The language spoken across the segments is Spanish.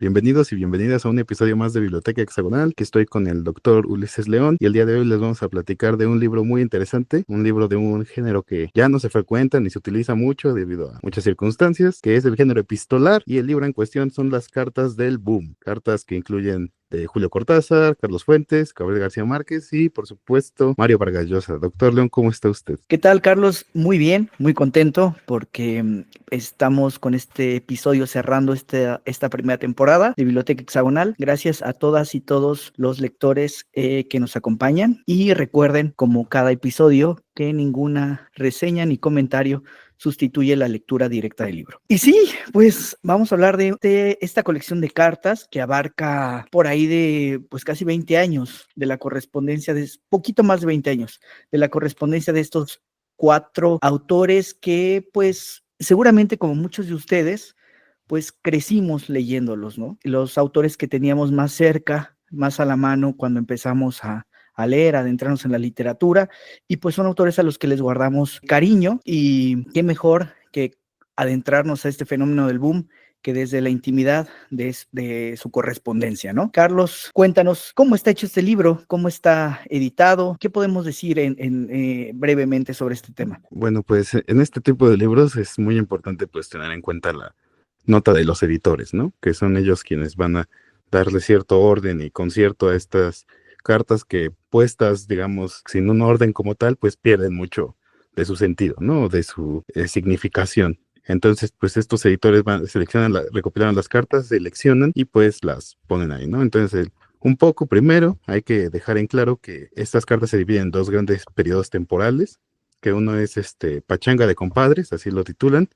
Bienvenidos y bienvenidas a un episodio más de Biblioteca Hexagonal, que estoy con el doctor Ulises León y el día de hoy les vamos a platicar de un libro muy interesante, un libro de un género que ya no se frecuenta ni se utiliza mucho debido a muchas circunstancias, que es el género epistolar, y el libro en cuestión son las cartas del boom, cartas que incluyen de Julio Cortázar, Carlos Fuentes, Gabriel García Márquez y, por supuesto, Mario Vargas Llosa. Doctor León, ¿cómo está usted? ¿Qué tal, Carlos? Muy bien, muy contento porque estamos con este episodio cerrando esta primera temporada de Biblioteca Hexagonal. Gracias a todas y todos los lectores que nos acompañan. Y recuerden, como cada episodio, que ninguna reseña ni comentario sustituye la lectura directa del libro. Y sí, pues vamos a hablar de esta colección de cartas que abarca por ahí de pues casi 20 años de la correspondencia, de poquito más de 20 años de la correspondencia de estos 4 autores que pues seguramente como muchos de ustedes pues crecimos leyéndolos, ¿no? Los autores que teníamos más cerca, más a la mano cuando empezamos a leer, a adentrarnos en la literatura, y pues son autores a los que les guardamos cariño, y qué mejor que adentrarnos a este fenómeno del boom que desde la intimidad de su correspondencia, ¿no? Carlos, cuéntanos cómo está hecho este libro, cómo está editado, qué podemos decir brevemente sobre este tema. Bueno, pues en este tipo de libros es muy importante pues tener en cuenta la nota de los editores, ¿no? Que son ellos quienes van a darle cierto orden y concierto a estas cartas que puestas, digamos, sin un orden como tal, pues pierden mucho de su sentido, ¿no? De su significación. Entonces, pues estos editores seleccionan, recopilan las cartas, seleccionan y pues las ponen ahí, ¿no? Entonces, un poco primero hay que dejar en claro que estas cartas se dividen en dos grandes periodos temporales, que uno es Pachanga de Compadres, así lo titulan,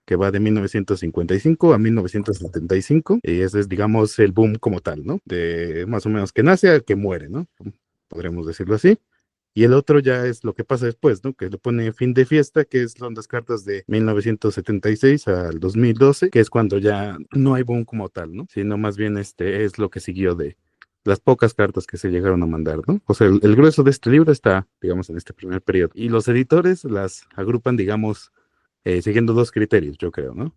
que va de 1955 a 1975, y ese es, digamos, el boom como tal, ¿no? De más o menos que nace a que muere, ¿no? Podríamos decirlo así. Y el otro ya es lo que pasa después, ¿no? Que le pone fin de fiesta, son las cartas de 1976 al 2012, que es cuando ya no hay boom como tal, ¿no? Sino más bien es lo que siguió de las pocas cartas que se llegaron a mandar, ¿no? O sea, el grueso de este libro está, digamos, en este primer periodo. Y los editores las agrupan, digamos, siguiendo dos criterios, yo creo, ¿no?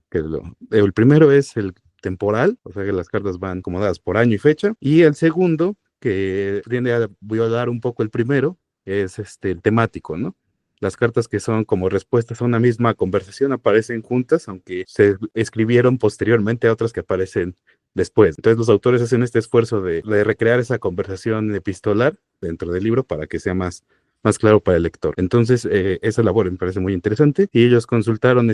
El primero es el temporal, o sea que las cartas van acomodadas por año y fecha, y el segundo, que tiende a violar un poco el primero, es el temático, ¿no? Las cartas que son como respuestas a una misma conversación aparecen juntas, aunque se escribieron posteriormente a otras que aparecen después. Entonces los autores hacen este esfuerzo de recrear esa conversación epistolar dentro del libro para que sea más claro para el lector. Entonces, esa labor me parece muy interesante, y ellos consultaron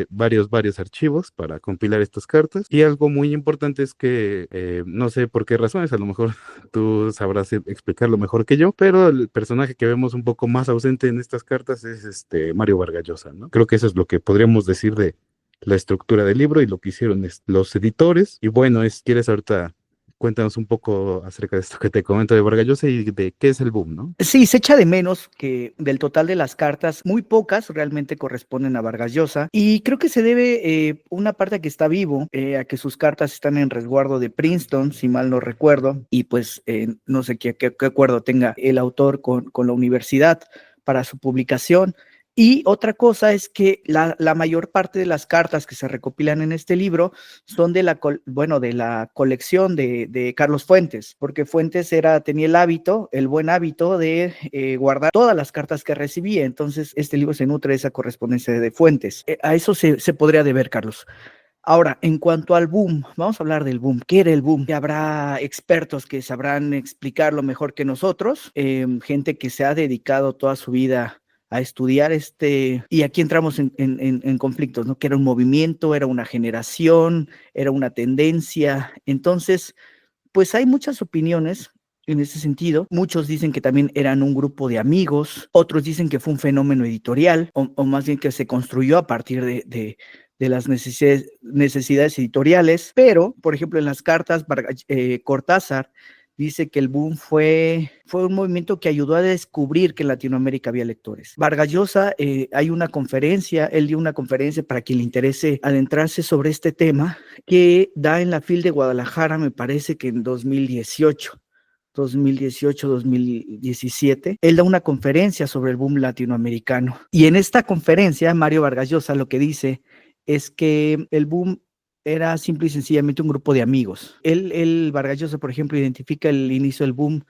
varios archivos para compilar estas cartas, y algo muy importante es que no sé por qué razones, a lo mejor tú sabrás explicarlo mejor que yo, pero el personaje que vemos un poco más ausente en estas cartas es Mario Vargas Llosa, ¿no? Creo que eso es lo que podríamos decir de la estructura del libro y lo que hicieron los editores. Y bueno, ¿quieres ahorita cuéntanos un poco acerca de esto que te comento de Vargas Llosa y de qué es el boom, ¿no? Sí, se echa de menos que del total de las cartas, muy pocas realmente corresponden a Vargas Llosa, y creo que se debe una parte a que está vivo, a que sus cartas están en resguardo de Princeton, si mal no recuerdo, y pues no sé qué acuerdo tenga el autor con la universidad para su publicación. Y otra cosa es que la mayor parte de las cartas que se recopilan en este libro son de la colección de Carlos Fuentes, porque Fuentes tenía el buen hábito de guardar todas las cartas que recibía. Entonces este libro se nutre de esa correspondencia de Fuentes. A eso se podría deber, Carlos. Ahora, en cuanto al boom, vamos a hablar del boom. ¿Qué era el boom? Habrá expertos que sabrán explicarlo mejor que nosotros, gente que se ha dedicado toda su vida a estudiar y aquí entramos en conflictos, ¿no? Que era un movimiento, era una generación, era una tendencia. Entonces, pues hay muchas opiniones en ese sentido. Muchos dicen que también eran un grupo de amigos, otros dicen que fue un fenómeno editorial, o más bien que se construyó a partir de las necesidades editoriales, pero, por ejemplo, en las cartas, Cortázar dice que el boom fue un movimiento que ayudó a descubrir que en Latinoamérica había lectores. Vargas Llosa, él dio una conferencia para quien le interese adentrarse sobre este tema, que da en la FIL de Guadalajara, me parece que en 2017, él da una conferencia sobre el boom latinoamericano. Y en esta conferencia, Mario Vargas Llosa lo que dice es que el boom era simple y sencillamente un grupo de amigos. Vargas Llosa, por ejemplo, identifica el inicio del boom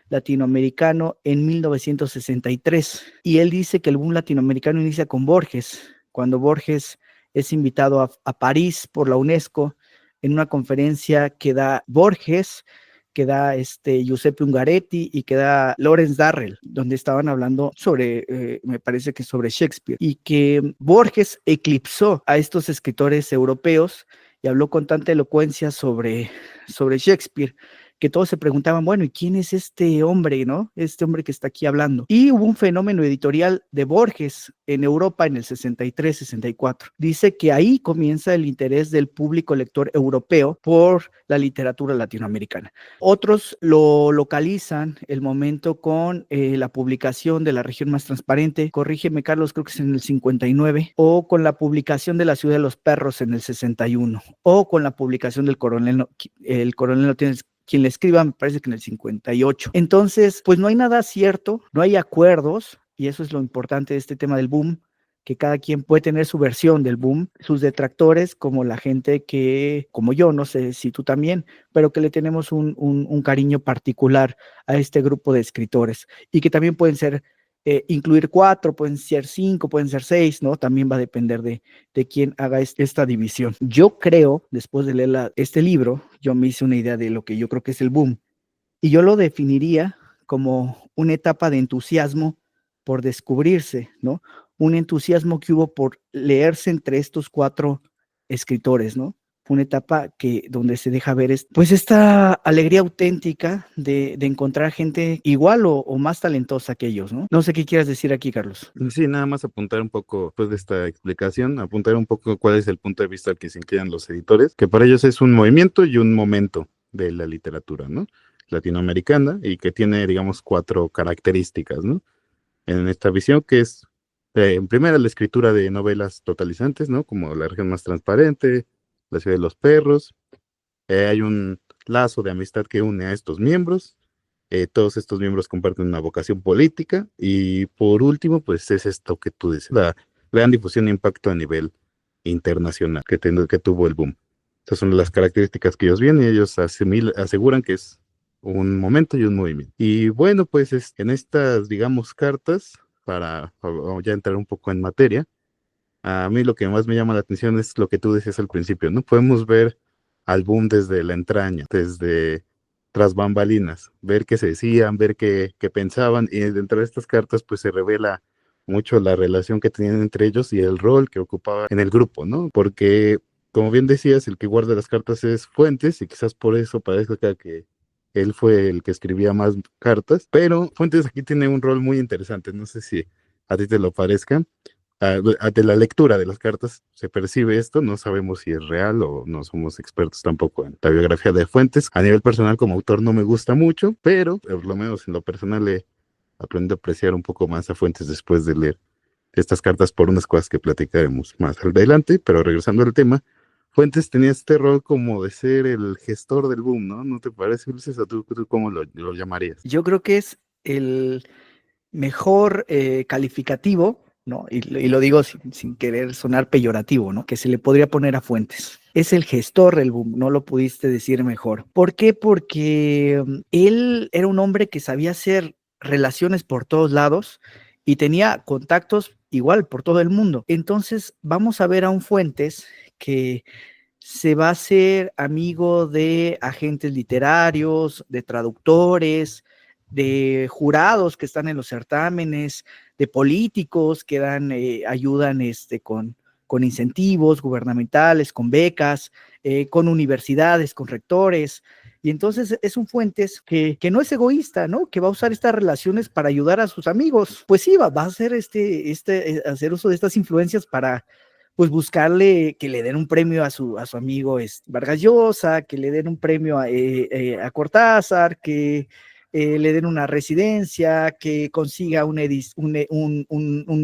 latinoamericano en 1963 y él dice que el boom latinoamericano inicia con Borges, cuando Borges es invitado a París por la UNESCO en una conferencia que da Borges, que da Giuseppe Ungaretti y que da Lawrence Darrell, donde estaban hablando sobre, me parece que sobre Shakespeare, y que Borges eclipsó a estos escritores europeos y habló con tanta elocuencia sobre Shakespeare, que todos se preguntaban, bueno, ¿y quién es este hombre, no? Este hombre que está aquí hablando. Y hubo un fenómeno editorial de Borges en Europa en el 63, 64. Dice que ahí comienza el interés del público lector europeo por la literatura latinoamericana. Otros lo localizan el momento con la publicación de La región más transparente, corrígeme Carlos, creo que es en el 59, o con la publicación de La ciudad de los perros en el 61, o con la publicación del coronel, el coronel no tiene quien le escriba, me parece que en el 58. Entonces, pues no hay nada cierto, no hay acuerdos, y eso es lo importante de este tema del boom, que cada quien puede tener su versión del boom, sus detractores, como la gente que, como yo, no sé si tú también, pero que le tenemos un cariño particular a este grupo de escritores, y que también pueden ser, incluir 4, pueden ser 5, pueden ser 6, ¿no? También va a depender de quién haga esta división. Yo creo, después de leer este libro, yo me hice una idea de lo que yo creo que es el boom, y yo lo definiría como una etapa de entusiasmo por descubrirse, ¿no? Un entusiasmo que hubo por leerse entre estos 4 escritores, ¿no? Una etapa donde se deja ver pues esta alegría auténtica de encontrar gente igual o más talentosa que ellos, ¿no? No sé qué quieras decir aquí, Carlos. Sí, nada más apuntar un poco, después de esta explicación, apuntar un poco cuál es el punto de vista al que se inclinan los editores, que para ellos es un movimiento y un momento de la literatura, ¿no? Latinoamericana, y que tiene, digamos, 4 características, ¿no? En esta visión, que es, en primera, la escritura de novelas totalizantes, ¿no? Como La región más transparente, La ciudad de los perros. Hay un lazo de amistad que une a estos miembros. Todos estos miembros comparten una vocación política. Y por último, pues es esto que tú dices, la gran difusión e impacto a nivel internacional que tuvo el boom. Esas son las características que ellos ven y ellos aseguran que es un momento y un movimiento. Y bueno, pues en estas, digamos, cartas, para ya entrar un poco en materia, a mí lo que más me llama la atención es lo que tú decías al principio, ¿no? Podemos ver al boom desde la entraña, desde tras bambalinas, ver qué se decían, ver qué pensaban, y dentro de estas cartas pues se revela mucho la relación que tenían entre ellos y el rol que ocupaba en el grupo, ¿no? Porque, como bien decías, el que guarda las cartas es Fuentes, y quizás por eso parezca que él fue el que escribía más cartas, pero Fuentes aquí tiene un rol muy interesante, no sé si a ti te lo parezca. De la lectura de las cartas se percibe esto, no sabemos si es real o no somos expertos tampoco en la biografía de Fuentes. A nivel personal, como autor, no me gusta mucho, pero por lo menos en lo personal he aprendido a apreciar un poco más a Fuentes después de leer estas cartas, por unas cosas que platicaremos más adelante. Pero regresando al tema, Fuentes tenía este rol como de ser el gestor del boom, ¿no? ¿No te parece, Ulises? ¿O tú cómo lo llamarías? Yo creo que es el mejor calificativo, ¿no? Y lo digo sin querer sonar peyorativo, ¿no? Que se le podría poner a Fuentes. Es el gestor del boom, no lo pudiste decir mejor. ¿Por qué? Porque él era un hombre que sabía hacer relaciones por todos lados y tenía contactos igual por todo el mundo. Entonces vamos a ver a un Fuentes que se va a hacer amigo de agentes literarios, de traductores, de jurados que están en los certámenes, de políticos que ayudan con incentivos gubernamentales, con becas, con universidades, con rectores. Y entonces es un Fuentes que no es egoísta, ¿no? Que va a usar estas relaciones para ayudar a sus amigos. Pues sí, va a hacer hacer uso de estas influencias para pues buscarle que le den un premio a su amigo Vargas Llosa, que le den un premio a Cortázar, que le den una residencia, que consiga un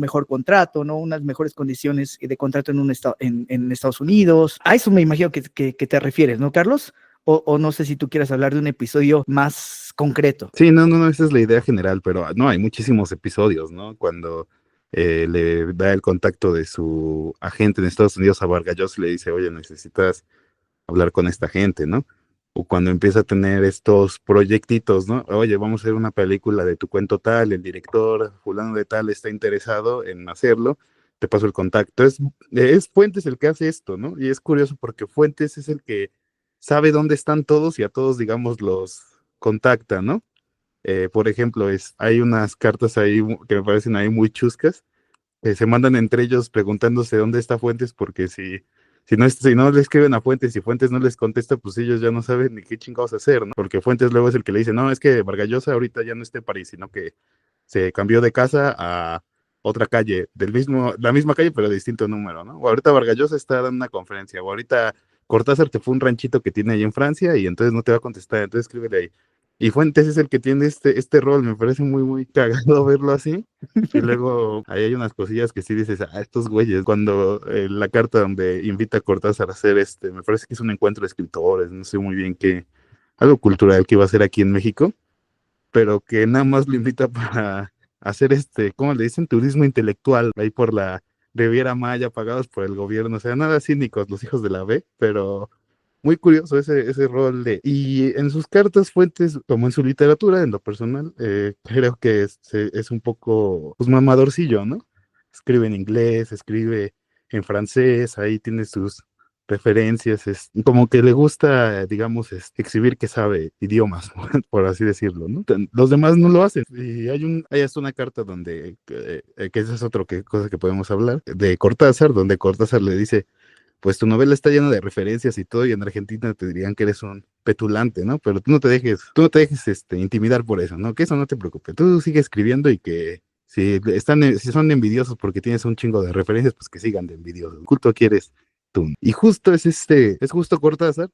mejor contrato, ¿no? Unas mejores condiciones de contrato en Estados Unidos. A eso me imagino que te refieres, ¿no, Carlos? O no sé si tú quieras hablar de un episodio más concreto. Sí, no, esa es la idea general, pero no, hay muchísimos episodios, ¿no? Cuando le da el contacto de su agente en Estados Unidos a Vargas Llosa y le dice, oye, necesitas hablar con esta gente, ¿no? O cuando empieza a tener estos proyectitos, ¿no? Oye, vamos a hacer una película de tu cuento tal, el director fulano de tal está interesado en hacerlo, te paso el contacto. Es Fuentes el que hace esto, ¿no? Y es curioso porque Fuentes es el que sabe dónde están todos y a todos, digamos, los contacta, ¿no? Por ejemplo, hay unas cartas ahí que me parecen ahí muy chuscas, se mandan entre ellos preguntándose dónde está Fuentes, porque si no le escriben a Fuentes y Fuentes no les contesta, pues ellos ya no saben ni qué chingados hacer, ¿no? Porque Fuentes luego es el que le dice, no, es que Vargallosa ahorita ya no está en París, sino que se cambió de casa a otra calle, la misma calle, pero de distinto número, ¿no? O ahorita Vargallosa está dando una conferencia, o ahorita Cortázar te fue a un ranchito que tiene ahí en Francia y entonces no te va a contestar, entonces escríbele ahí. Y Fuentes es el que tiene este rol, me parece muy, muy cagado verlo así. Y luego ahí hay unas cosillas que sí dices, estos güeyes, cuando la carta donde invita a Cortázar a hacer me parece que es un encuentro de escritores, no sé muy bien qué, algo cultural que iba a hacer aquí en México, pero que nada más lo invita para hacer ¿cómo le dicen? Turismo intelectual, ahí por la Riviera Maya, pagados por el gobierno, o sea, nada cínicos los hijos de la B, pero muy curioso ese rol Y en sus cartas Fuentes, como en su literatura, en lo personal, creo que es un poco, pues, mamadorcillo, ¿no? Escribe en inglés, escribe en francés, ahí tiene sus referencias, es como que le gusta, digamos, exhibir que sabe idiomas, por así decirlo, ¿no? Los demás no lo hacen. Y hay hasta una carta que esa es otra cosa que podemos hablar, de Cortázar, donde Cortázar le dice, pues tu novela está llena de referencias y todo, y en Argentina te dirían que eres un petulante, ¿no? Pero tú no te dejes intimidar por eso, ¿no? Que eso no te preocupe. Tú sigue escribiendo y que si son envidiosos porque tienes un chingo de referencias, pues que sigan de envidiosos. El culto quieres tú. Y justo es justo Cortázar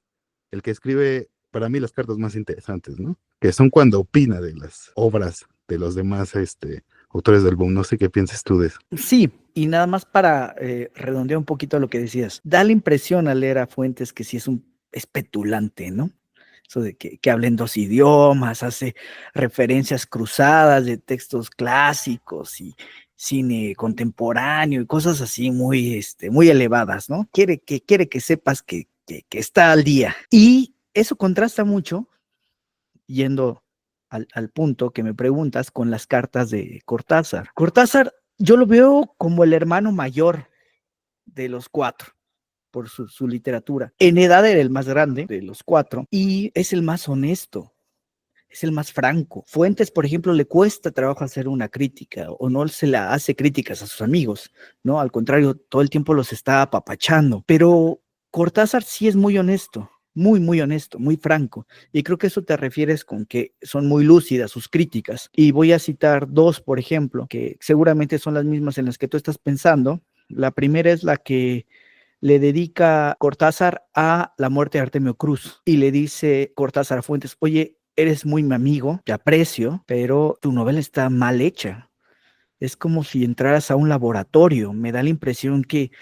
el que escribe para mí las cartas más interesantes, ¿no? Que son cuando opina de las obras de los demás autores del boom. No sé qué piensas tú de eso. Sí, y nada más para redondear un poquito lo que decías, da la impresión al leer a Fuentes que sí es petulante, ¿no? Eso de que habla en dos idiomas, hace referencias cruzadas de textos clásicos y cine contemporáneo y cosas así muy elevadas, ¿no? Quiere que sepas que está al día. Y eso contrasta mucho, yendo al punto que me preguntas, con las cartas de Cortázar. Cortázar, yo lo veo como el hermano mayor de los cuatro por su literatura. En edad era el más grande de los cuatro y es el más honesto, es el más franco. Fuentes, por ejemplo, le cuesta trabajo hacer una crítica o no se la hace críticas a sus amigos, ¿no? Al contrario, todo el tiempo los está apapachando. Pero Cortázar sí es muy honesto, muy, muy honesto, muy franco. Y creo que eso te refieres con que son muy lúcidas sus críticas. Y voy a citar dos, por ejemplo, que seguramente son las mismas en las que tú estás pensando. La primera es la que le dedica Cortázar a la muerte de Artemio Cruz y le dice Cortázar a Fuentes, oye, eres muy mi amigo, te aprecio, pero tu novela está mal hecha. Es como si entraras a un laboratorio. Me da la impresión que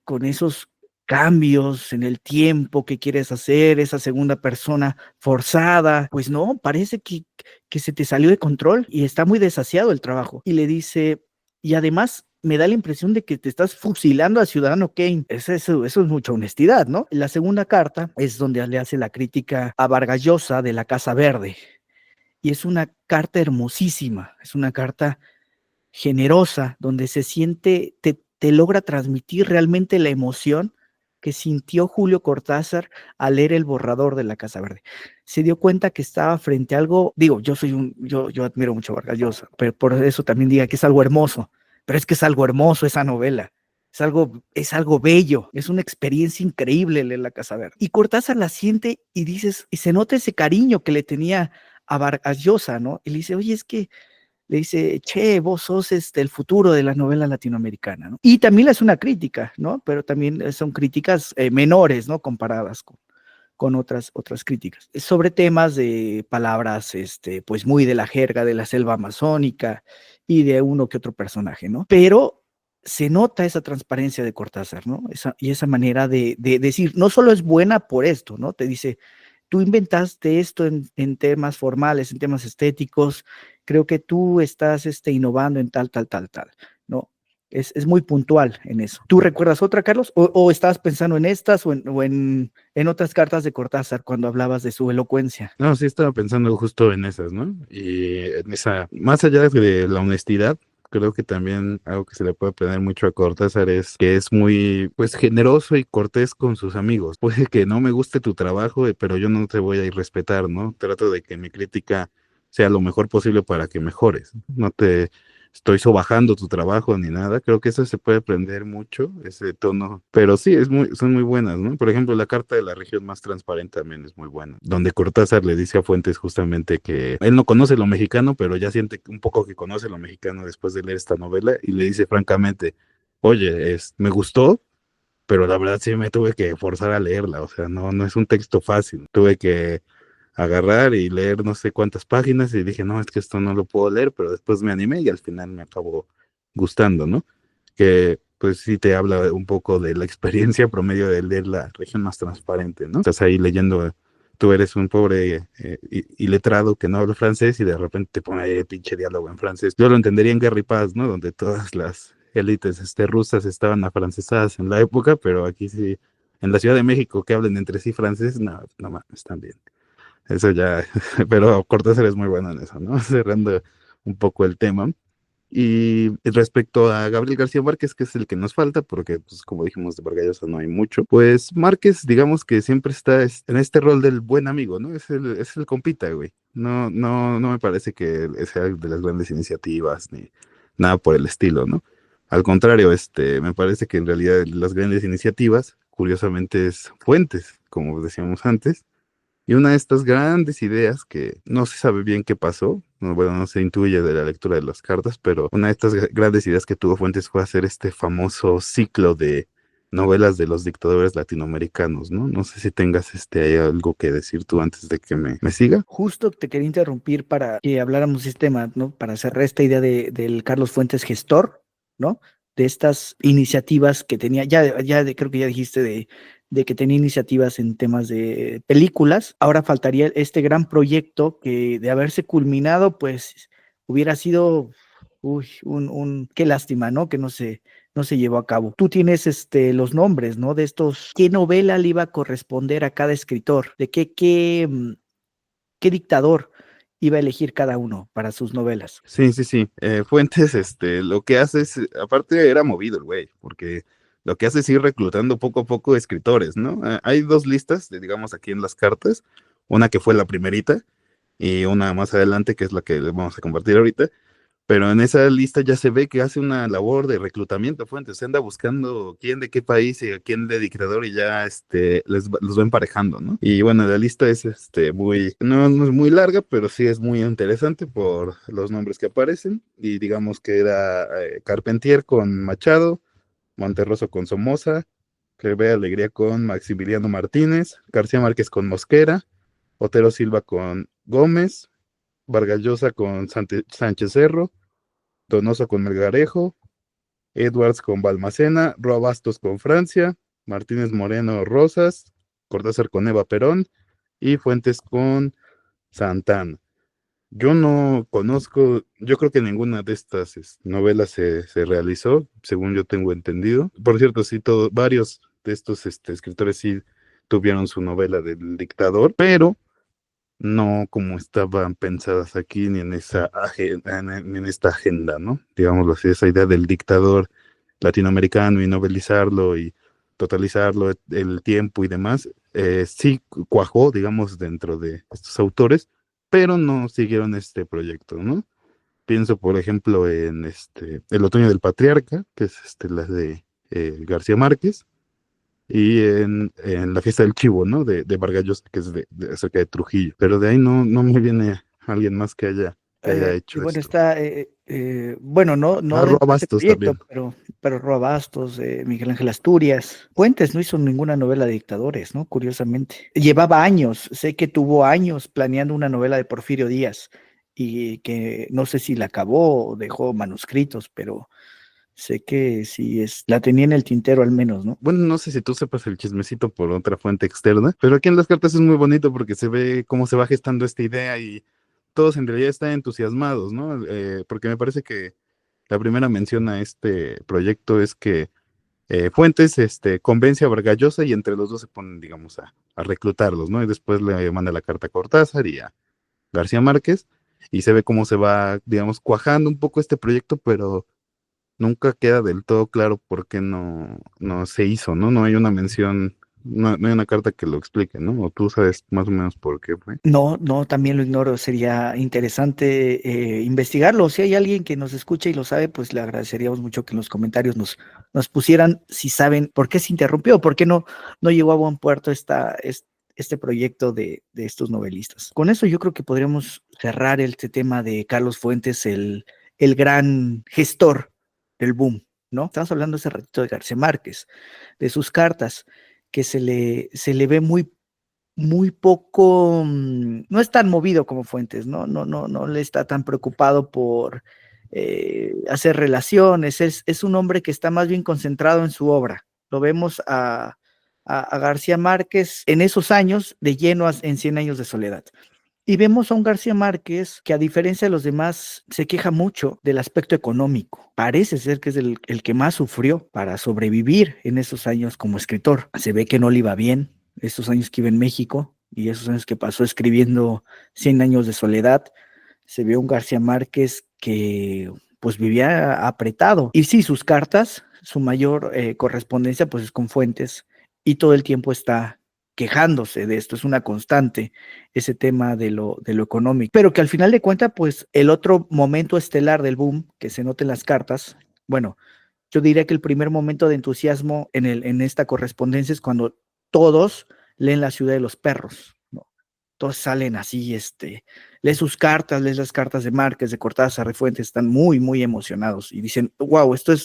con esos cambios en el tiempo que quieres hacer, esa segunda persona forzada, pues no, parece que se te salió de control y está muy desasiado el trabajo. Y le dice, y además me da la impresión de que te estás fusilando a Ciudadano Kane. Eso es mucha honestidad, ¿no? La segunda carta es donde le hace la crítica a Vargas Llosa de la Casa Verde. Y es una carta hermosísima, es una carta generosa, donde se siente, te logra transmitir realmente la emoción que sintió Julio Cortázar al leer el borrador de La Casa Verde. Se dio cuenta que estaba frente a algo, digo, yo admiro mucho a Vargas Llosa, pero por eso también diga que es algo hermoso, pero es que es algo hermoso esa novela. Es algo bello, es una experiencia increíble leer La Casa Verde. Y Cortázar la siente y dices, y se nota ese cariño que le tenía a Vargas Llosa, ¿no? Y le dice, oye, es que le dice, che, vos sos el futuro de la novela latinoamericana, ¿no? Y también es una crítica, ¿no? Pero también son críticas menores, ¿no? Comparadas con otras críticas. Sobre temas de palabras, pues muy de la jerga de la selva amazónica y de uno que otro personaje, ¿no? Pero se nota esa transparencia de Cortázar, ¿no? Esa manera de decir, no solo es buena por esto, ¿no? Te dice, tú inventaste esto en temas formales, en temas estéticos, creo que tú estás innovando en tal, tal, tal, tal, ¿no? Es muy puntual en eso. ¿Tú recuerdas otra, Carlos? ¿O estabas pensando en estas en otras cartas de Cortázar cuando hablabas de su elocuencia? No, sí estaba pensando justo en esas, ¿no? Y en esa, más allá de la honestidad, creo que también algo que se le puede aprender mucho a Cortázar es que es muy, pues, generoso y cortés con sus amigos. Puede que no me guste tu trabajo, pero yo no te voy a irrespetar, ¿no? Trato de que mi crítica sea lo mejor posible para que mejores. No te estoy sobajando tu trabajo ni nada. Creo que eso se puede aprender mucho, ese tono. Pero sí, son muy buenas, ¿no? Por ejemplo, la carta de la región más transparente también es muy buena, donde Cortázar le dice a Fuentes justamente que él no conoce lo mexicano, pero ya siente un poco que conoce lo mexicano después de leer esta novela y le dice francamente, oye, me gustó, pero la verdad sí me tuve que forzar a leerla, o sea, no es un texto fácil, tuve que agarrar y leer no sé cuántas páginas y dije, no, es que esto no lo puedo leer, pero después me animé y al final me acabó gustando, ¿no? Que pues sí te habla un poco de la experiencia promedio de leer la región más transparente, ¿no? Estás ahí leyendo, tú eres un pobre iletrado que no habla francés y de repente te pone ahí el pinche diálogo en francés. Yo lo entendería en Guerra y Paz, ¿no? Donde todas las élites rusas estaban afrancesadas en la época, pero aquí sí, en la Ciudad de México que hablen entre sí francés, no, no mames, también. Eso ya, pero Cortázar es muy bueno en eso, ¿no? Cerrando un poco el tema. Y respecto a Gabriel García Márquez, que es el que nos falta, porque, pues, como dijimos, de Vargas Llosa no hay mucho, pues Márquez, digamos que siempre está en este rol del buen amigo, ¿no? Es el compita, güey. No me parece que sea de las grandes iniciativas ni nada por el estilo, ¿no? Al contrario, me parece que en realidad las grandes iniciativas, curiosamente, es Fuentes, como decíamos antes, y una de estas grandes ideas que no se sabe bien qué pasó, no, bueno, no se intuye de la lectura de las cartas, pero una de estas grandes ideas que tuvo Fuentes fue hacer este famoso ciclo de novelas de los dictadores latinoamericanos, ¿no? No sé si tengas hay algo que decir tú antes de que me siga. Justo te quería interrumpir para que habláramos de este tema, ¿no? Para cerrar esta idea del Carlos Fuentes gestor, ¿no? De estas iniciativas que tenía, creo que ya dijiste de que tenía iniciativas en temas de películas. Ahora faltaría este gran proyecto que de haberse culminado, pues hubiera sido, uy, qué lástima, ¿no? Que no se llevó a cabo. Tú tienes los nombres, ¿no? De estos, ¿qué novela le iba a corresponder a cada escritor? ¿De qué dictador iba a elegir cada uno para sus novelas? Sí, sí, sí. Fuentes, lo que hace es, aparte era movido el güey, porque lo que hace es ir reclutando poco a poco escritores, ¿no? Hay dos listas, digamos, aquí en las cartas, una que fue la primerita y una más adelante, que es la que les vamos a compartir ahorita, pero en esa lista ya se ve que hace una labor de reclutamiento, Fuentes, se anda buscando quién de qué país y a quién de dictador y ya los va emparejando, ¿no? Y bueno, la lista es no es muy larga, pero sí es muy interesante por los nombres que aparecen. Y digamos que era Carpentier con Machado, Monterroso con Somoza, Clevé Alegría con Maximiliano Martínez, García Márquez con Mosquera, Otero Silva con Gómez, Vargas Llosa con Sánchez Cerro, Donoso con Melgarejo, Edwards con Balmaceda, Roa Bastos con Francia, Martínez Moreno Rosas, Cortázar con Eva Perón y Fuentes con Santana. Yo no conozco, yo creo que ninguna de estas novelas se realizó, según yo tengo entendido. Por cierto, sí, varios de estos escritores sí tuvieron su novela del dictador, pero no como estaban pensadas aquí ni en ni en esta agenda, ¿no? Digámoslo así, esa idea del dictador latinoamericano y novelizarlo y totalizarlo, el tiempo y demás, sí cuajó, digamos, dentro de estos autores, pero no siguieron este proyecto, ¿no? Pienso, por ejemplo, en El otoño del patriarca, que es la de García Márquez, y en la fiesta del chivo, ¿no? De Vargas Llosa, que es acerca de Trujillo. Pero de ahí no me viene alguien más que haya Y hecho bueno, esto. está, bueno, no Roa dentro de ese Bastos también. proyecto, pero Roa Bastos, Miguel Ángel Asturias. Fuentes no hizo ninguna novela de dictadores, ¿no? Curiosamente. Llevaba años, sé que tuvo años planeando una novela de Porfirio Díaz y que no sé si la acabó o dejó manuscritos, pero sé que sí la tenía en el tintero al menos, ¿no? Bueno, no sé si tú sepas el chismecito por otra fuente externa, pero aquí en las cartas es muy bonito porque se ve cómo se va gestando esta idea y todos en realidad están entusiasmados, ¿no? Porque me parece que la primera mención a este proyecto es que Fuentes convence a Vargas Llosa y entre los dos se ponen, digamos, a reclutarlos, ¿no? Y después le manda la carta a Cortázar y a García Márquez y se ve cómo se va, digamos, cuajando un poco este proyecto, pero nunca queda del todo claro por qué no se hizo, ¿no? No hay una mención, no hay una carta que lo explique, ¿no? O tú sabes más o menos por qué fue. No, no, también lo ignoro. Sería interesante investigarlo. Si hay alguien que nos escucha y lo sabe, pues le agradeceríamos mucho que en los comentarios nos pusieran si saben por qué se interrumpió, por qué no llegó a buen puerto este proyecto de estos novelistas. Con eso yo creo que podríamos cerrar este tema de Carlos Fuentes, el gran gestor del boom, ¿no? Estamos hablando hace ratito de García Márquez, de sus cartas, que se le ve muy poco, no es tan movido como Fuentes, no le está tan preocupado por hacer relaciones, es un hombre que está más bien concentrado en su obra. Lo vemos a García Márquez en esos años de lleno en 100 años de soledad. Y vemos a un García Márquez que a diferencia de los demás se queja mucho del aspecto económico. Parece ser que es el que más sufrió para sobrevivir en esos años como escritor. Se ve que no le iba bien esos años que iba en México y esos años que pasó escribiendo 100 años de soledad. Se ve un García Márquez que pues vivía apretado. Y sí, sus cartas, su mayor correspondencia pues es con Fuentes y todo el tiempo está quejándose de esto, es una constante ese tema de lo económico, pero que al final de cuentas, pues el otro momento estelar del boom que se nota en las cartas, bueno, yo diría que el primer momento de entusiasmo en esta correspondencia es cuando todos leen La ciudad de los perros, ¿no? Todos salen así, lee sus cartas, lee las cartas de Márquez, de Cortázar, de Fuentes, están muy, muy emocionados y dicen, wow, esto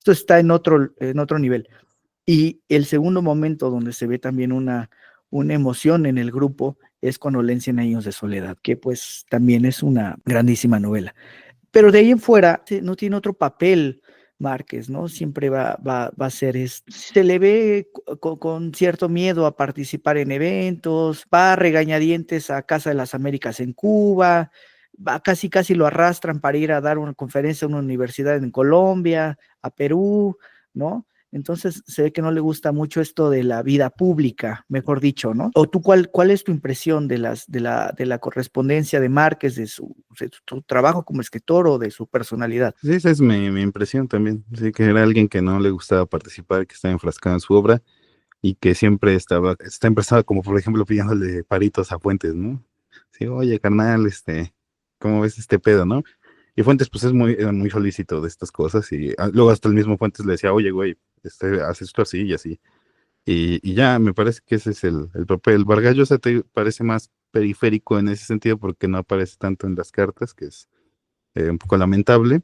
está en otro nivel. Y el segundo momento donde se ve también una emoción en el grupo es cuando leen Cien años de soledad, que pues también es una grandísima novela. Pero de ahí en fuera no tiene otro papel Márquez, ¿no? Siempre va a ser, se le ve con cierto miedo a participar en eventos, va a regañadientes a Casa de las Américas en Cuba, va casi casi lo arrastran para ir a dar una conferencia a una universidad en Colombia, a Perú, ¿no? Entonces se ve que no le gusta mucho esto de la vida pública, mejor dicho, ¿no? O tú, ¿cuál es tu impresión de la correspondencia de Márquez, de su trabajo como escritor o de su personalidad? Sí, esa es mi impresión también. Sí, que era alguien que no le gustaba participar, que estaba enfrascado en su obra y que siempre está empezando como por ejemplo pidiéndole paritos a Fuentes, ¿no? Sí, oye, carnal, ¿cómo ves este pedo, no? Y Fuentes, pues era muy solícito de estas cosas y luego hasta el mismo Fuentes le decía, oye, güey, haz esto así y así. Y ya, me parece que ese es el papel. Vargas Llosa te parece más periférico en ese sentido porque no aparece tanto en las cartas, que es un poco lamentable.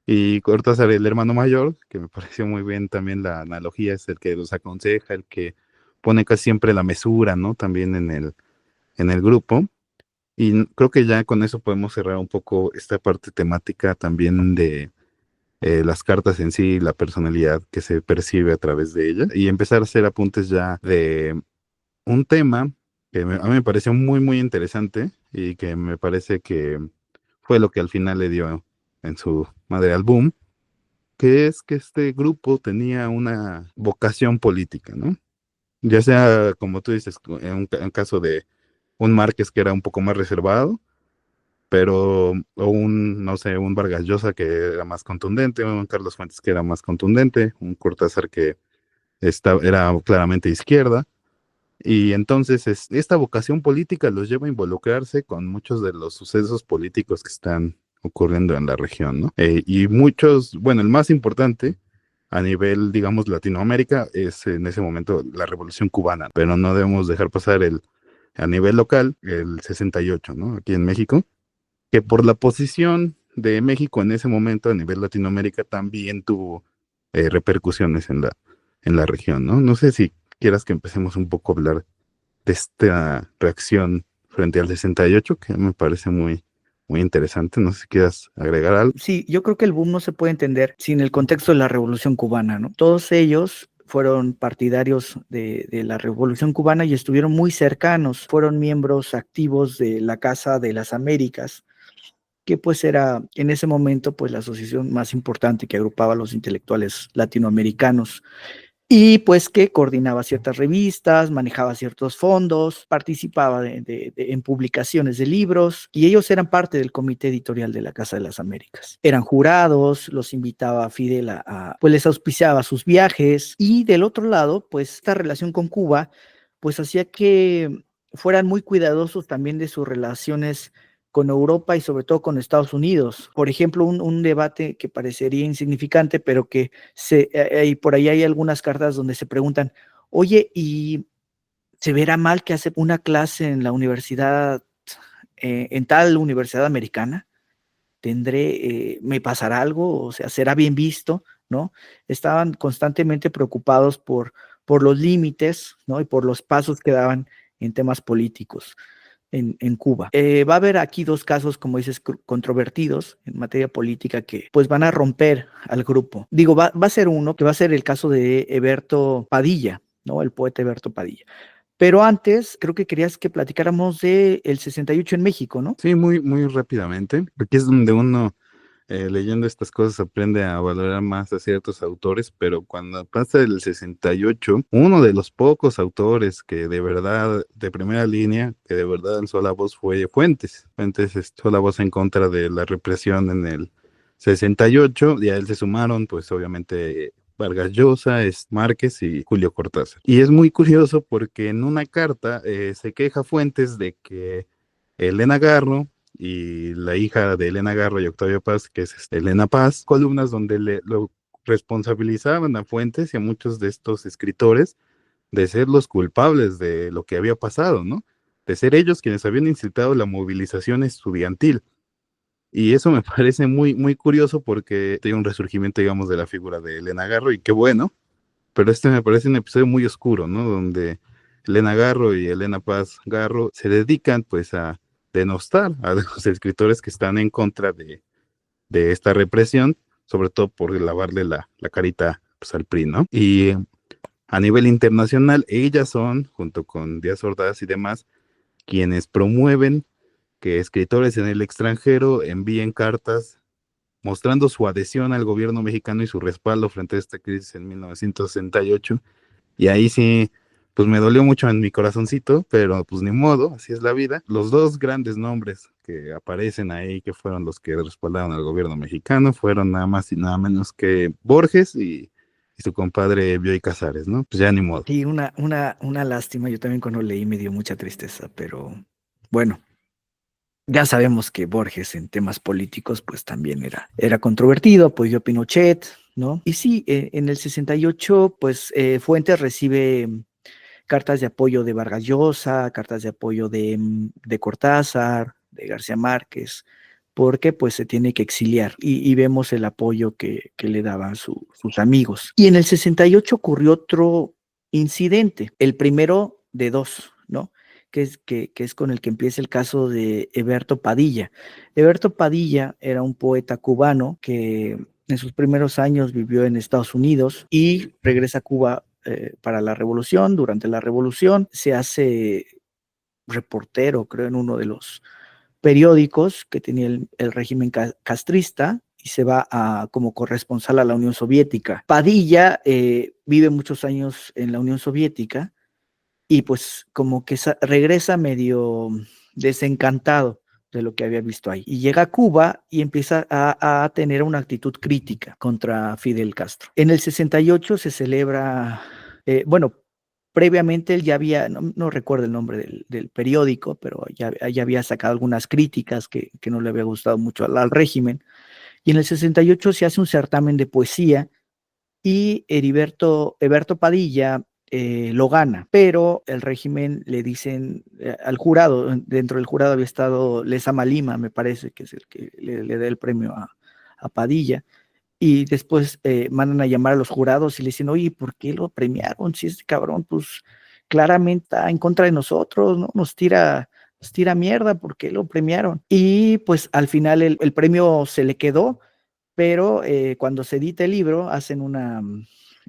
Y Cortázar, el hermano mayor, que me pareció muy bien también la analogía, es el que los aconseja, el que pone casi siempre la mesura, ¿no? También en el grupo. Y creo que ya con eso podemos cerrar un poco esta parte temática también de las cartas en sí, la personalidad que se percibe a través de ellas, y empezar a hacer apuntes ya de un tema que a mí me pareció muy, muy interesante y que me parece que fue lo que al final le dio en su madre al boom, que es que este grupo tenía una vocación política, ¿no? Ya sea, como tú dices, en caso de un Márquez que era un poco más reservado, pero, o no sé, un Vargas Llosa que era más contundente, un Carlos Fuentes que era más contundente, un Cortázar que era claramente izquierda, y entonces esta vocación política los lleva a involucrarse con muchos de los sucesos políticos que están ocurriendo en la región, ¿no? Y muchos, bueno, el más importante a nivel, digamos, Latinoamérica es en ese momento la Revolución Cubana, pero no debemos dejar pasar a nivel local, el 68, ¿no? Aquí en México, que por la posición de México en ese momento a nivel Latinoamérica también tuvo repercusiones en la región, ¿no? No sé si quieras que empecemos un poco a hablar de esta reacción frente al 68, que me parece muy, muy interesante. No sé si quieras agregar algo. Sí, yo creo que el boom no se puede entender sin el contexto de la Revolución Cubana, ¿no? Todos ellos fueron partidarios de la Revolución Cubana y estuvieron muy cercanos, fueron miembros activos de la Casa de las Américas, que pues era en ese momento pues la asociación más importante que agrupaba a los intelectuales latinoamericanos y pues que coordinaba ciertas revistas, manejaba ciertos fondos, participaba en publicaciones de libros y ellos eran parte del comité editorial de la Casa de las Américas. Eran jurados, los invitaba a Fidel pues les auspiciaba sus viajes y del otro lado, pues esta relación con Cuba, pues hacía que fueran muy cuidadosos también de sus relaciones con Europa y sobre todo con Estados Unidos. Por ejemplo, un debate que parecería insignificante, pero que y por ahí hay algunas cartas donde se preguntan, oye, ¿y se verá mal que hace una clase en la universidad, en tal universidad americana? ¿Me pasará algo? O sea, ¿será bien visto? ¿No? Estaban constantemente preocupados por los límites, ¿no? Y por los pasos que daban en temas políticos en Cuba. Va a haber aquí dos casos, como dices, controvertidos en materia política que pues van a romper al grupo. Digo, va a ser uno que va a ser el caso de Eberto Padilla, ¿no? El poeta Eberto Padilla. Pero antes, creo que querías que platicáramos de el 68 en México, ¿no? Sí, muy, muy rápidamente, porque es donde uno leyendo estas cosas aprende a valorar más a ciertos autores, pero cuando pasa el 68, uno de los pocos autores que de verdad, de primera línea, que de verdad alzó la voz fue Fuentes. Fuentes alzó la voz en contra de la represión en el 68, y a él se sumaron, pues obviamente, Vargas Llosa, Márquez y Julio Cortázar. Y es muy curioso porque en una carta se queja Fuentes de que Elena Garro y la hija de Elena Garro y Octavio Paz, que es Elena Paz, columnas donde lo responsabilizaban a Fuentes y a muchos de estos escritores de ser los culpables de lo que había pasado, ¿no? De ser ellos quienes habían incitado la movilización estudiantil. Y eso me parece muy, muy curioso porque hay un resurgimiento, digamos, de la figura de Elena Garro y qué bueno, pero este me parece un episodio muy oscuro, ¿no? Donde Elena Garro y Elena Paz Garro se dedican pues a denostar a los escritores que están en contra de esta represión, sobre todo por lavarle la carita pues, al PRI, ¿no? Y a nivel internacional, ellas son, junto con Díaz Ordaz y demás, quienes promueven que escritores en el extranjero envíen cartas mostrando su adhesión al gobierno mexicano y su respaldo frente a esta crisis en 1968. Y ahí sí, pues me dolió mucho en mi corazoncito, pero pues ni modo, así es la vida. Los dos grandes nombres que aparecen ahí, que fueron los que respaldaron al gobierno mexicano, fueron nada más y nada menos que Borges y su compadre Bioy Casares, ¿no? Pues ya ni modo. Sí, una lástima. Yo también cuando leí me dio mucha tristeza, pero bueno, ya sabemos que Borges en temas políticos pues también era controvertido, apoyó a Pinochet, ¿no? Y sí, en el 68 pues Fuentes recibe cartas de apoyo de Vargas Llosa, cartas de apoyo de Cortázar, de García Márquez, porque pues se tiene que exiliar y vemos el apoyo que le daban sus amigos. Y en el 68 ocurrió otro incidente, el primero de dos, ¿no? Que es con el que empieza el caso de Eberto Padilla. Eberto Padilla era un poeta cubano que en sus primeros años vivió en Estados Unidos y regresa a Cuba para la revolución. Durante la revolución se hace reportero, creo, en uno de los periódicos que tenía el régimen castrista y se va como corresponsal a la Unión Soviética. Padilla vive muchos años en la Unión Soviética y pues como que regresa medio desencantado de lo que había visto ahí. Y llega a Cuba y empieza a tener una actitud crítica contra Fidel Castro. En el 68 se celebra, bueno, previamente él ya había, no recuerdo el nombre del periódico, pero ya había sacado algunas críticas que no le había gustado mucho al régimen. Y en el 68 se hace un certamen de poesía y Heriberto Padilla lo gana, pero el régimen le dicen al jurado, dentro del jurado había estado Lezama Lima, me parece, que es el que le da el premio a Padilla, y después mandan a llamar a los jurados y le dicen, oye, ¿por qué lo premiaron? Si este cabrón, pues claramente está en contra de nosotros, ¿no? Nos tira mierda, ¿por qué lo premiaron? Y pues al final el premio se le quedó, pero cuando se edita el libro, hacen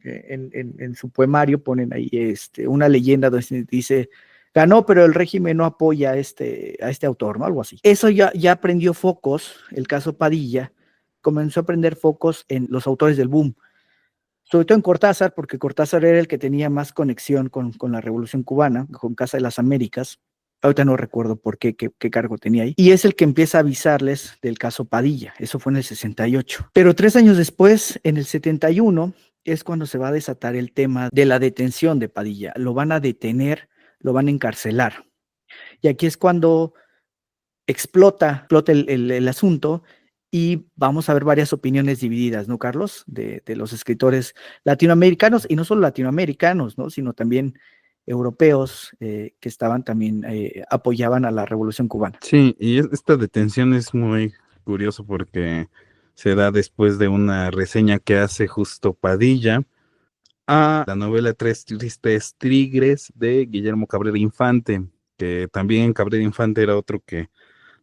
en su poemario ponen ahí una leyenda donde dice, Ganó, pero el régimen no apoya a este autor, ¿no? Algo así. Eso ya prendió focos, el caso Padilla, comenzó a prender focos en los autores del boom, sobre todo en Cortázar, porque Cortázar era el que tenía más conexión con la Revolución Cubana, con Casa de las Américas. Ahorita no recuerdo por qué cargo tenía ahí. Y es el que empieza a avisarles del caso Padilla. Eso fue en el 68. Pero 3 años después, en el 71, es cuando se va a desatar el tema de la detención de Padilla. Lo van a detener, lo van a encarcelar. Y aquí es cuando explota el asunto y vamos a ver varias opiniones divididas, ¿no, Carlos? De los escritores latinoamericanos, y no solo latinoamericanos, ¿no? Sino también europeos que estaban también, apoyaban a la Revolución Cubana. Sí, y esta detención es muy curioso porque se da después de una reseña que hace justo Padilla a la novela Tres Tristes Tigres de Guillermo Cabrera Infante, que también Cabrera Infante era otro que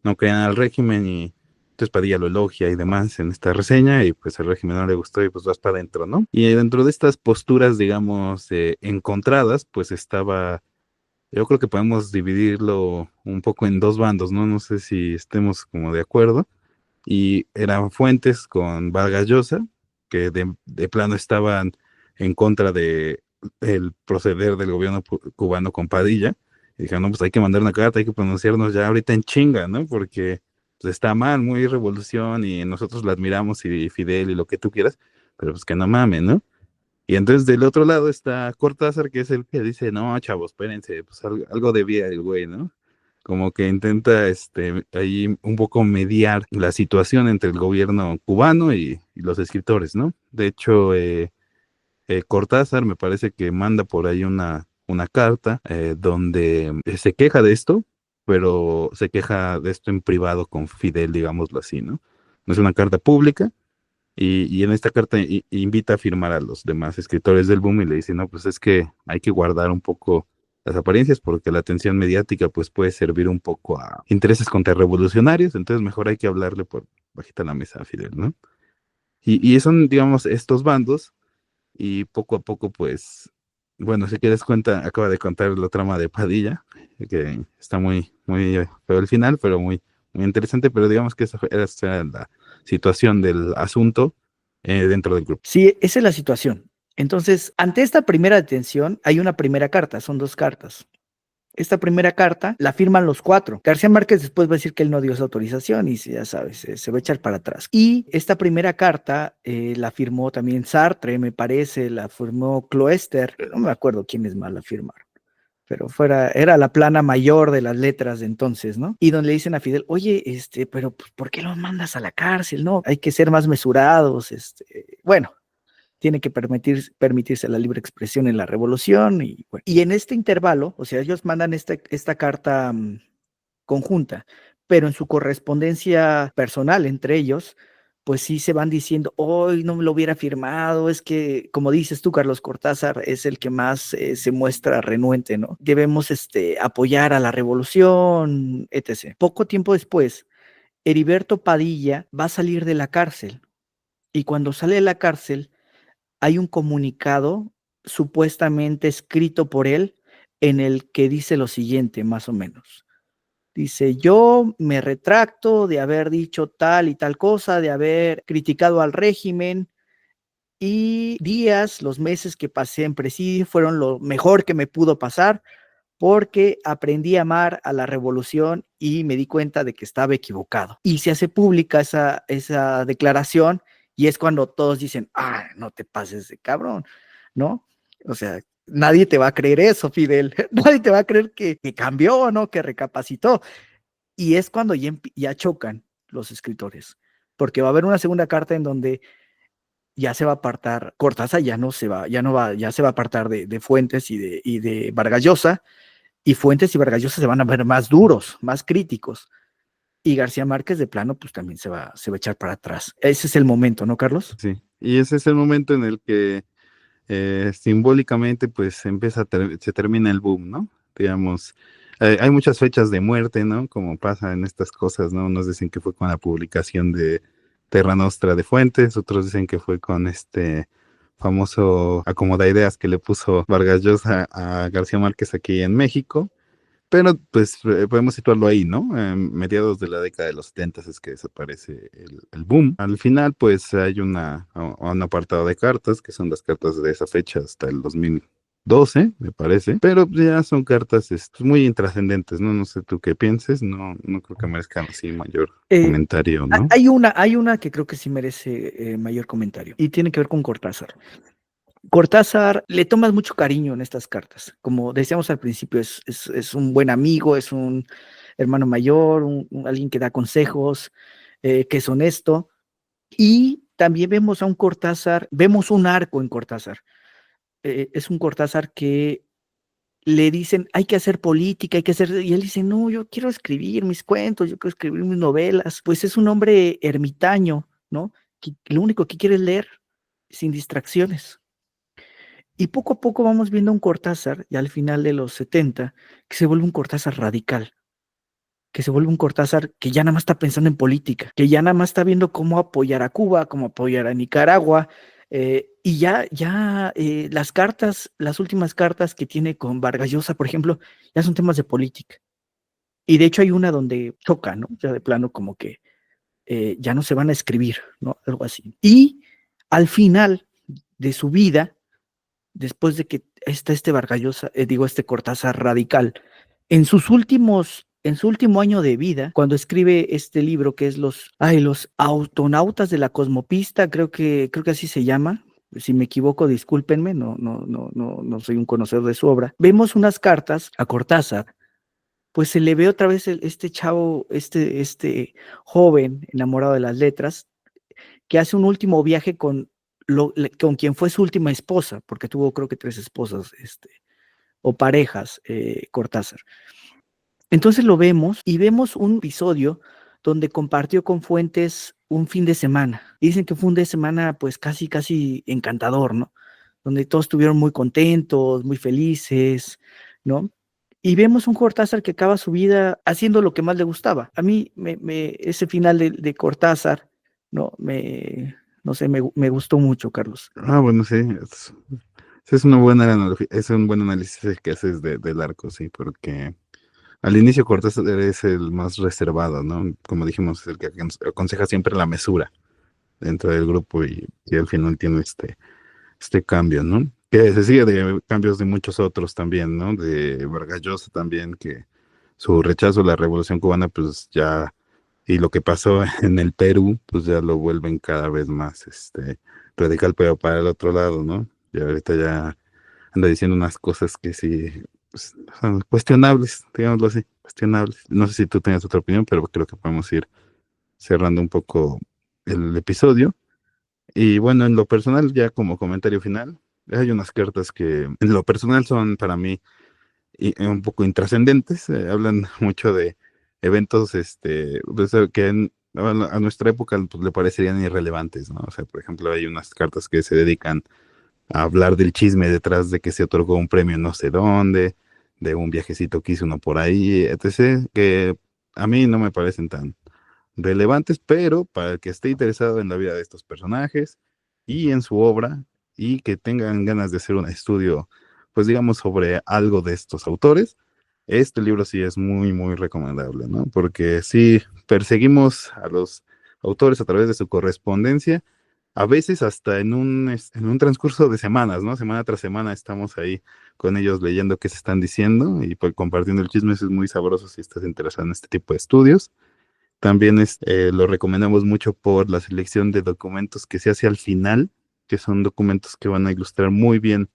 no creían al régimen y entonces Padilla lo elogia y demás en esta reseña y pues el régimen no le gustó y pues vas para adentro, ¿no? Y dentro de estas posturas, digamos, encontradas, pues estaba, yo creo que podemos dividirlo un poco en dos bandos, ¿no? No sé si estemos como de acuerdo. Y eran Fuentes con Vargas Llosa, que de plano estaban en contra de el proceder del gobierno cubano con Padilla. Y dijeron, no, pues hay que mandar una carta, hay que pronunciarnos ya ahorita en chinga, ¿no? Porque pues, está mal, muy revolución y nosotros la admiramos y Fidel y lo que tú quieras, pero pues que no mamen, ¿no? Y entonces del otro lado está Cortázar, que es el que dice, no, chavos, espérense, pues algo debía el güey, ¿no? Como que intenta ahí un poco mediar la situación entre el gobierno cubano y los escritores, ¿no? De hecho, Cortázar me parece que manda por ahí una carta donde se queja de esto, pero se queja de esto en privado con Fidel, digámoslo así, ¿no? No es una carta pública, y en esta carta invita a firmar a los demás escritores del boom y le dice, no, pues es que hay que guardar un poco las apariencias porque la atención mediática pues puede servir un poco a intereses contrarrevolucionarios, entonces mejor hay que hablarle por bajita la mesa a Fidel, ¿no? Y son, digamos, estos bandos y poco a poco pues, bueno, si quieres cuenta, acaba de contar la trama de Padilla, que está muy feo el final, pero muy interesante, pero digamos que esa era la situación del asunto dentro del grupo. Sí, esa es la situación. Entonces, ante esta primera detención, hay una primera carta, son 2 cartas. Esta primera carta la firman los 4. García Márquez después va a decir que él no dio esa autorización y ya sabes, se va a echar para atrás. Y esta primera carta la firmó también Sartre, me parece, la firmó Cloester, no me acuerdo quiénes más la firmaron, pero era la plana mayor de las letras de entonces, ¿no? Y donde le dicen a Fidel, oye, pero pues, ¿por qué lo mandas a la cárcel? No, hay que ser más mesurados, bueno, tiene que permitirse la libre expresión en la revolución. Bueno. Y en este intervalo, o sea, ellos mandan esta carta conjunta, pero en su correspondencia personal entre ellos, pues sí se van diciendo, hoy no me lo hubiera firmado, es que, como dices tú, Carlos Cortázar es el que más se muestra renuente, ¿no? Debemos apoyar a la revolución, etc. Poco tiempo después, Heriberto Padilla va a salir de la cárcel y cuando sale de la cárcel, hay un comunicado supuestamente escrito por él en el que dice lo siguiente, más o menos. Dice, yo me retracto de haber dicho tal y tal cosa, de haber criticado al régimen y los meses que pasé en presidio fueron lo mejor que me pudo pasar porque aprendí a amar a la revolución y me di cuenta de que estaba equivocado. Y se hace pública esa declaración y es cuando todos dicen, no te pases de cabrón, ¿no? O sea, nadie te va a creer eso, Fidel. Nadie te va a creer que cambió, ¿no? Que recapacitó. Y es cuando ya chocan los escritores, porque va a haber una segunda carta en donde ya se va a apartar, Cortázar ya se va a apartar de Fuentes y de Vargas Llosa, y Fuentes y Vargas Llosa se van a ver más duros, más críticos. Y García Márquez de plano, pues también se va a echar para atrás. Ese es el momento, ¿no, Carlos? Sí, y ese es el momento en el que simbólicamente pues se termina el boom, ¿no? Digamos, hay muchas fechas de muerte, ¿no? Como pasa en estas cosas, ¿no? Unos dicen que fue con la publicación de Terra Nostra de Fuentes, otros dicen que fue con este famoso acomoda ideas que le puso Vargas Llosa a García Márquez aquí en México. Pero pues podemos situarlo ahí, ¿no? Mediados de la década de los 70 es que desaparece el boom. Al final pues hay un apartado de cartas, que son las cartas de esa fecha hasta el 2012, me parece, pero ya son cartas muy intrascendentes, ¿no? No sé tú qué pienses, no creo que merezcan así mayor Eh, comentario, ¿no? hay una que creo que sí merece mayor comentario y tiene que ver con Cortázar. Cortázar, le tomas mucho cariño en estas cartas. Como decíamos al principio, es un buen amigo, es un hermano mayor, alguien que da consejos, que es honesto. Y también vemos a un Cortázar, vemos un arco en Cortázar. Es un Cortázar que le dicen, hay que hacer política, hay que hacer, y él dice, no, yo quiero escribir mis cuentos, yo quiero escribir mis novelas. Pues es un hombre ermitaño, ¿no? Que lo único que quiere es leer sin distracciones. Y poco a poco vamos viendo un Cortázar, ya al final de los 70, que se vuelve un Cortázar radical, que se vuelve un Cortázar que ya nada más está pensando en política, que ya nada más está viendo cómo apoyar a Cuba, cómo apoyar a Nicaragua, y las cartas, las últimas cartas que tiene con Vargas Llosa, por ejemplo, ya son temas de política. Y de hecho hay una donde choca, ¿no? Ya de plano como que ya no se van a escribir, ¿no? Algo así. Y al final de su vida, después de que está este Vargas Llosa, este Cortázar radical, en su último año de vida, cuando escribe este libro que es los autonautas de la cosmopista, creo que así se llama. Si me equivoco, discúlpenme, no soy un conocedor de su obra. Vemos unas cartas a Cortázar, pues se le ve otra vez este chavo, este joven enamorado de las letras, que hace un último viaje con quien fue su última esposa, porque tuvo creo que 3 esposas, o parejas, Cortázar. Entonces lo vemos y vemos un episodio donde compartió con Fuentes un fin de semana. Dicen que fue un fin de semana pues casi encantador, ¿no? Donde todos estuvieron muy contentos, muy felices, ¿no? Y vemos un Cortázar que acaba su vida haciendo lo que más le gustaba. A mí ese final de Cortázar, ¿no? No sé, me gustó mucho, Carlos. Ah, bueno, sí, es una buena analogía, es un buen análisis el que haces del arco, sí, porque al inicio Cortázar es el más reservado, ¿no? Como dijimos, es el que aconseja siempre la mesura dentro del grupo y al final tiene este cambio, ¿no? Que se sigue de cambios de muchos otros también, ¿no? De Vargas Llosa también, que su rechazo a la Revolución Cubana, pues ya, y lo que pasó en el Perú, pues ya lo vuelven cada vez más, radical, pero para el otro lado, ¿no? Y ahorita ya anda diciendo unas cosas que sí, pues, son cuestionables, digámoslo así, cuestionables. No sé si tú tienes otra opinión, pero creo que podemos ir cerrando un poco el episodio. Y bueno, en lo personal, ya como comentario final, hay unas cartas que en lo personal son para mí un poco intrascendentes, hablan mucho de eventos pues, que a nuestra época pues, le parecerían irrelevantes, ¿no? O sea, por ejemplo, hay unas cartas que se dedican a hablar del chisme detrás de que se otorgó un premio no sé dónde, de un viajecito que hizo uno por ahí, etc., que a mí no me parecen tan relevantes, pero para el que esté interesado en la vida de estos personajes y en su obra y que tengan ganas de hacer un estudio, pues digamos, sobre algo de estos autores, este libro sí es muy, muy recomendable, ¿no? Porque si perseguimos a los autores a través de su correspondencia, a veces hasta en un transcurso de semanas, ¿no? Semana tras semana estamos ahí con ellos leyendo qué se están diciendo y pues compartiendo el chisme, eso es muy sabroso si estás interesado en este tipo de estudios. También lo recomendamos mucho por la selección de documentos que se hace al final, que son documentos que van a ilustrar muy bien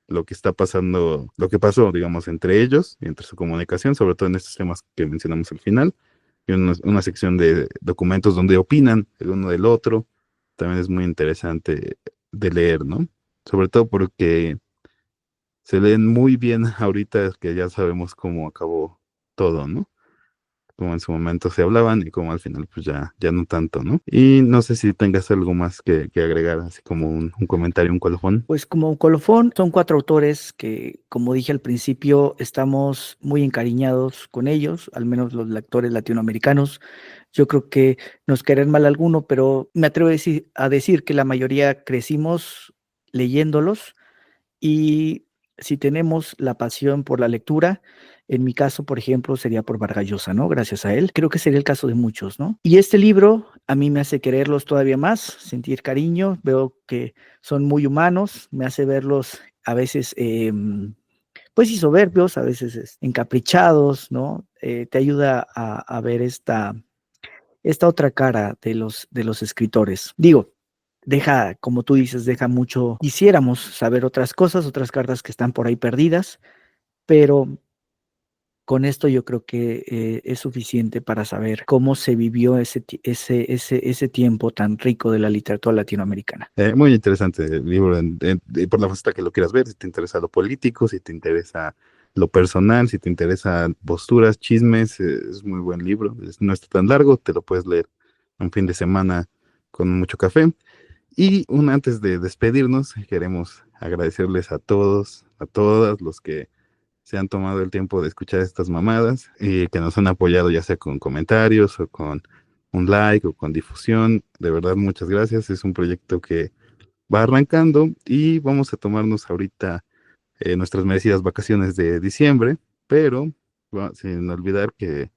lo que está pasando, lo que pasó, digamos, entre ellos y entre su comunicación, sobre todo en estos temas que mencionamos al final, y una sección de documentos donde opinan el uno del otro, también es muy interesante de leer, ¿no? Sobre todo porque se leen muy bien ahorita que ya sabemos cómo acabó todo, ¿no? Como en su momento se hablaban y como al final pues ya no tanto, ¿no? Y no sé si tengas algo más que agregar, así como un comentario, un colofón. Pues como colofón, son 4 autores que, como dije al principio, estamos muy encariñados con ellos, al menos los lectores latinoamericanos. Yo creo que nos caerán mal alguno, pero me atrevo a decir que la mayoría crecimos leyéndolos y si tenemos la pasión por la lectura, En mi caso, por ejemplo, sería por Vargas Llosa, ¿no? Gracias a él. Creo que sería el caso de muchos, ¿no? Y este libro a mí me hace quererlos todavía más, sentir cariño, veo que son muy humanos, me hace verlos a veces, pues sí, soberbios, a veces encaprichados, ¿no? Te ayuda a ver esta otra cara de los escritores. Digo, deja, como tú dices, deja mucho, quisiéramos saber otras cosas, otras cartas que están por ahí perdidas, pero con esto yo creo que es suficiente para saber cómo se vivió ese tiempo tan rico de la literatura latinoamericana. Muy interesante el libro, por la faceta que lo quieras ver, si te interesa lo político, si te interesa lo personal, si te interesan posturas, chismes, es muy buen libro, no está tan largo, te lo puedes leer un fin de semana con mucho café. Y antes de despedirnos, queremos agradecerles a todos, a todas los que se han tomado el tiempo de escuchar estas mamadas y que nos han apoyado ya sea con comentarios o con un like o con difusión. De verdad, muchas gracias. Es un proyecto que va arrancando y vamos a tomarnos ahorita nuestras merecidas vacaciones de diciembre, pero sin olvidar que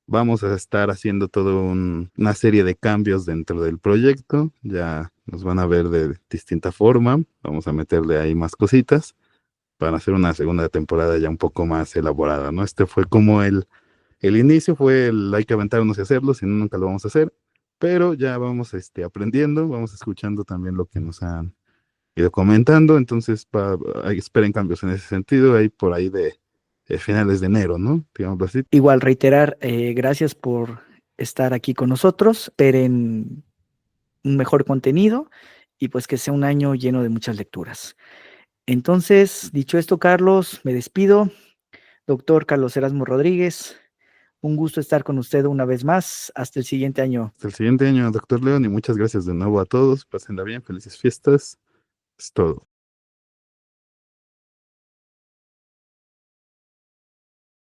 vamos a estar haciendo una serie de cambios dentro del proyecto. Ya nos van a ver de distinta forma. Vamos a meterle ahí más cositas para hacer una segunda temporada ya un poco más elaborada, ¿no? Este fue como el inicio, fue el hay que aventarnos y hacerlo, si no, nunca lo vamos a hacer, pero ya vamos aprendiendo, vamos escuchando también lo que nos han ido comentando, entonces esperen cambios en ese sentido, ahí por ahí de finales de enero, ¿no? Digámoslo así. Igual reiterar, gracias por estar aquí con nosotros, esperen un mejor contenido y pues que sea un año lleno de muchas lecturas. Entonces, dicho esto, Carlos, me despido. Doctor Carlos Erasmo Rodríguez, un gusto estar con usted una vez más. Hasta el siguiente año. Hasta el siguiente año, doctor León, y muchas gracias de nuevo a todos, pásenla bien, felices fiestas, es todo.